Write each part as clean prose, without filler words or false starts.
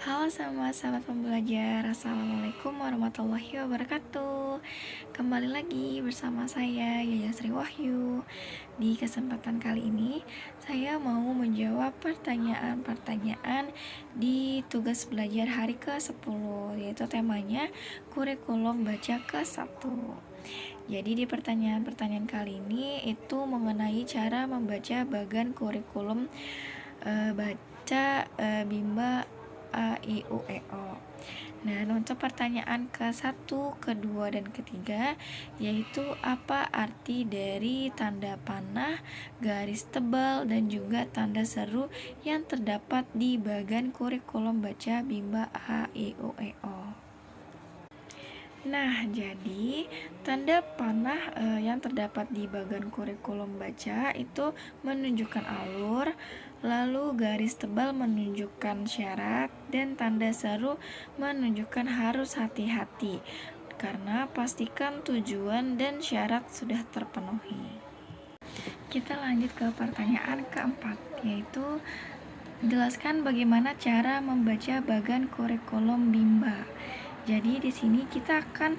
Halo sama sahabat pembelajar, Assalamualaikum warahmatullahi wabarakatuh. Kembali lagi bersama saya Yaya Sri Wahyu. Di kesempatan kali ini saya mau menjawab pertanyaan-pertanyaan di tugas belajar hari ke-10, yaitu temanya kurikulum baca ke-1. Jadi di pertanyaan-pertanyaan kali ini itu mengenai cara membaca bagan kurikulum baca Bimba A, I, U, E, O. Nah, untuk pertanyaan ke-1, kedua, dan ketiga, yaitu apa arti dari tanda panah, garis tebal, dan juga tanda seru yang terdapat di bagan kurikulum baca Bimba A, I, U, E, O. Nah, jadi tanda panah yang terdapat di bagan kurikulum baca itu menunjukkan alur, lalu garis tebal menunjukkan syarat, dan tanda seru menunjukkan harus hati-hati karena pastikan tujuan dan syarat sudah terpenuhi. Kita lanjut ke pertanyaan keempat, yaitu jelaskan bagaimana cara membaca bagan kurikulum Bimba. Jadi di sini kita akan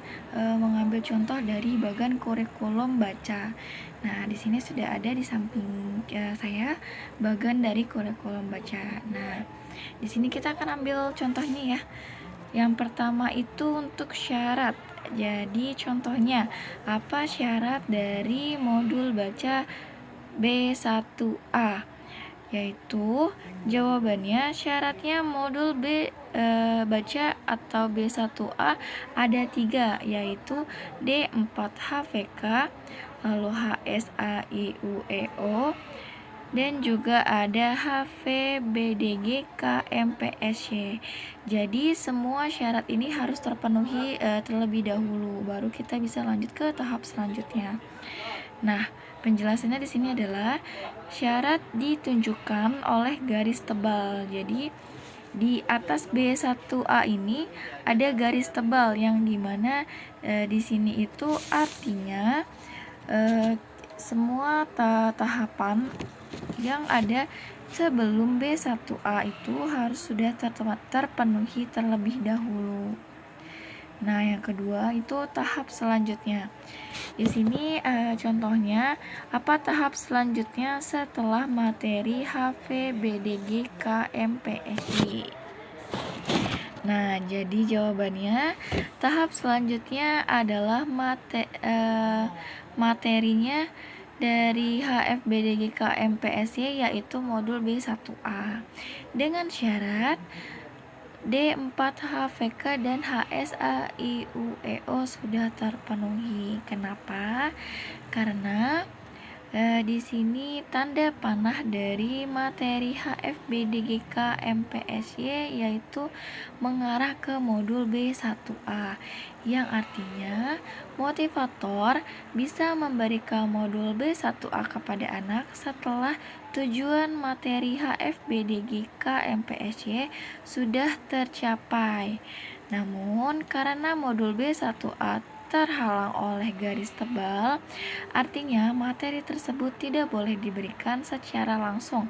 mengambil contoh dari bagan kurikulum baca. Nah, di sini sudah ada di samping saya bagan dari kurikulum baca. Nah, di sini kita akan ambil contohnya ya. Yang pertama itu untuk syarat. Jadi contohnya, apa syarat dari modul baca B1A? Yaitu jawabannya syaratnya modul baca atau B1A ada 3, yaitu D4HVK, lalu HSAIUEO, dan juga ada HVBDG KMPSY. Jadi semua syarat ini harus terpenuhi terlebih dahulu, baru kita bisa lanjut ke tahap selanjutnya. Nah, penjelasannya di sini adalah syarat ditunjukkan oleh garis tebal. Jadi di atas B1A ini ada garis tebal yang dimana di sini itu artinya semua tahapan yang ada sebelum B1A itu harus sudah terpenuhi terlebih dahulu. Nah, yang kedua itu tahap selanjutnya. Di sini contohnya, apa tahap selanjutnya setelah materi HVBDG KMPSY? Nah, jadi jawabannya tahap selanjutnya adalah materinya dari HFBDG KMPSY yaitu modul B1A dengan syarat D4HVK dan HSAIUEO sudah terpenuhi. Kenapa? Karena di sini tanda panah dari materi HFBDGK MPSY yaitu mengarah ke modul B1A, yang artinya motivator bisa memberikan modul B1A kepada anak setelah tujuan materi HFBDGK MPSY sudah tercapai. Namun karena modul B1A terhalang oleh garis tebal, artinya materi tersebut tidak boleh diberikan secara langsung.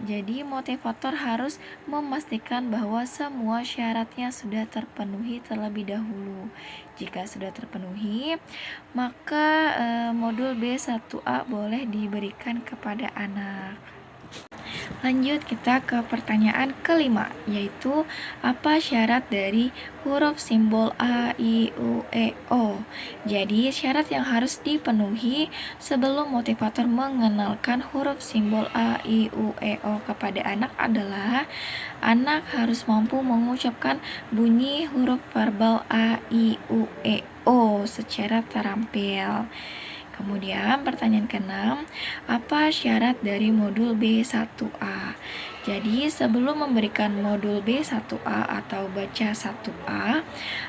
Jadi motivator harus memastikan bahwa semua syaratnya sudah terpenuhi terlebih dahulu. Jika sudah terpenuhi, maka modul B1A boleh diberikan kepada anak. Lanjut kita ke pertanyaan kelima, yaitu apa syarat dari huruf simbol A, I, U, E, O. Jadi syarat yang harus dipenuhi sebelum motivator mengenalkan huruf simbol A, I, U, E, O kepada anak adalah anak harus mampu mengucapkan bunyi huruf verbal A, I, U, E, O secara terampil. Kemudian pertanyaan ke-6, apa syarat dari modul B1A? Jadi sebelum memberikan modul B1A atau baca 1A,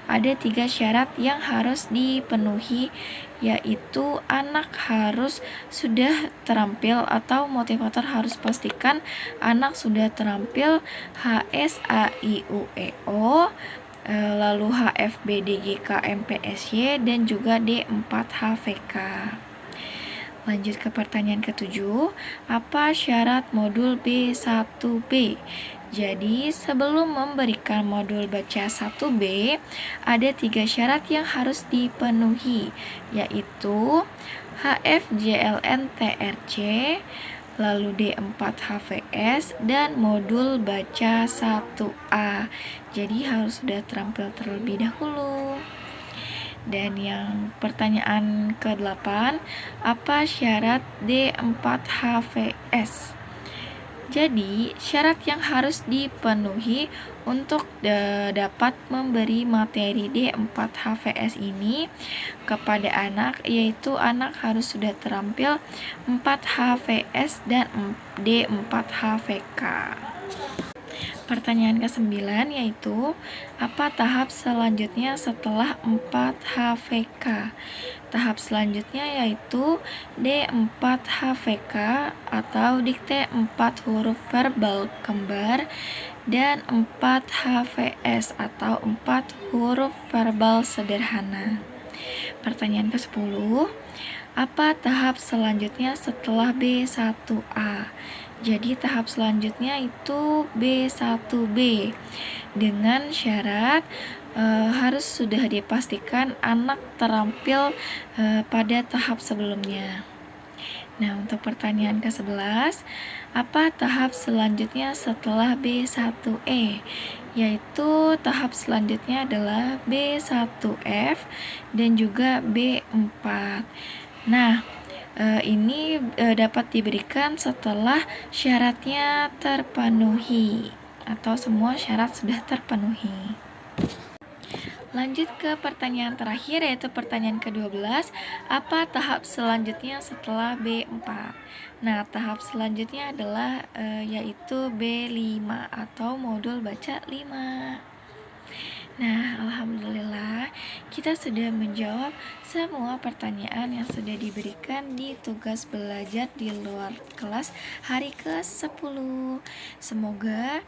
ada 3 syarat yang harus dipenuhi, yaitu anak harus sudah terampil atau motivator harus pastikan anak sudah terampil HSAIUEO, lalu HFBDG KMPSY, dan juga D4HVK. Lanjut ke pertanyaan ke-7, apa syarat modul B1B? Jadi sebelum memberikan modul baca 1B, ada 3 syarat yang harus dipenuhi, yaitu HFJLNTRC, lalu D4HVS, dan modul baca 1A. Jadi harus sudah terampil terlebih dahulu. Dan yang pertanyaan ke-8, apa syarat D4HVS? Jadi, syarat yang harus dipenuhi untuk dapat memberi materi D4HVS ini kepada anak, yaitu anak harus sudah terampil 4HVS dan D4HVK. Pertanyaan ke-9 yaitu, apa tahap selanjutnya setelah 4HVK? Tahap selanjutnya yaitu D4HVK atau dikte 4 huruf verbal kembar dan 4HVS atau 4 huruf verbal sederhana. Pertanyaan ke-10, apa tahap selanjutnya setelah B1A? Jadi tahap selanjutnya itu B1B dengan syarat harus sudah dipastikan anak terampil pada tahap sebelumnya. Nah, untuk pertanyaan ke-11, apa tahap selanjutnya setelah B1E? Yaitu tahap selanjutnya adalah B1F dan juga B4. Nah, ini dapat diberikan setelah syaratnya terpenuhi atau semua syarat sudah terpenuhi. Lanjut ke pertanyaan terakhir, yaitu pertanyaan ke-12, apa tahap selanjutnya setelah B4? Nah, tahap selanjutnya adalah yaitu B5 atau modul baca 5. Nah, alhamdulillah kita sudah menjawab semua pertanyaan yang sudah diberikan di tugas belajar di luar kelas hari ke-10. Semoga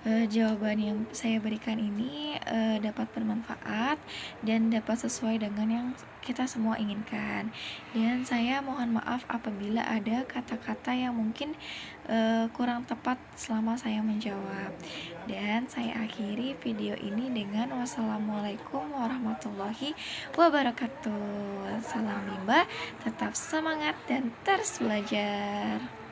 jawaban yang saya berikan ini dapat bermanfaat dan dapat sesuai dengan yang kita semua inginkan. Dan saya mohon maaf apabila ada kata-kata yang mungkin kurang tepat selama saya menjawab. Dan saya akhiri video ini dengan wassalamualaikum warahmatullahi wabarakatuh. Salam Bimba, tetap semangat dan terus belajar.